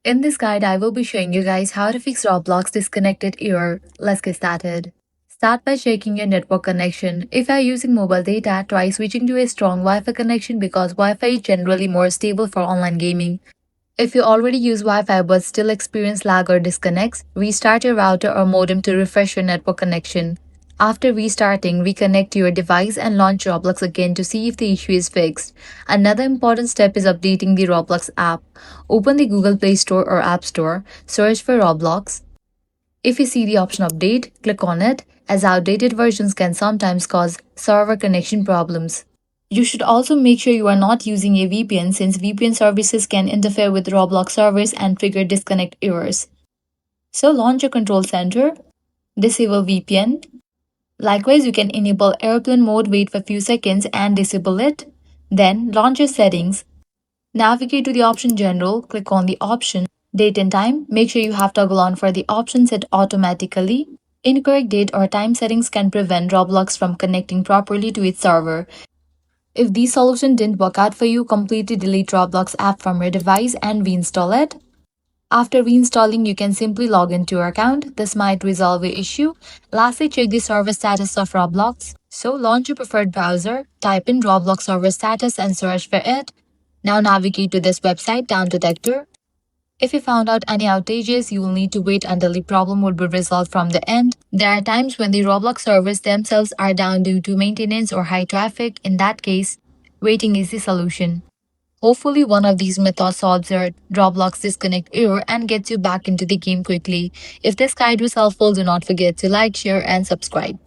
In this guide, I will be showing you guys how to fix Roblox disconnected error. Let's get started. Start by checking your network connection. If you are using mobile data, try switching to a strong Wi-Fi connection because Wi-Fi is generally more stable for online gaming. If you already use Wi-Fi but still experience lag or disconnects, restart your router or modem to refresh your network connection. After restarting, reconnect your device and launch Roblox again to see if the issue is fixed. Another important step is updating the Roblox app. Open the Google Play Store or App Store, search for Roblox. If you see the option Update, click on it, as outdated versions can sometimes cause server connection problems. You should also make sure you are not using a VPN since VPN services can interfere with Roblox servers and trigger disconnect errors. So launch your control center, disable VPN. Likewise, you can enable airplane mode, wait for a few seconds and disable it. Then launch your settings. Navigate to the option General, click on the option Date and Time. Make sure you have toggle on for the option set automatically. Incorrect date or time settings can prevent Roblox from connecting properly to its server. If these solutions didn't work out for you, completely delete Roblox app from your device and reinstall it. After reinstalling, you can simply log into your account. This might resolve the issue. Lastly, check the server status of Roblox. So launch your preferred browser, type in Roblox server status and search for it. Now navigate to this website, Down Detector. If you found out any outages, you will need to wait until the problem will be resolved from the end. There are times when the Roblox servers themselves are down due to maintenance or high traffic. In that case, waiting is the solution. Hopefully, one of these methods solves your Roblox disconnect error and gets you back into the game quickly. If this guide was helpful, do not forget to like, share, and subscribe.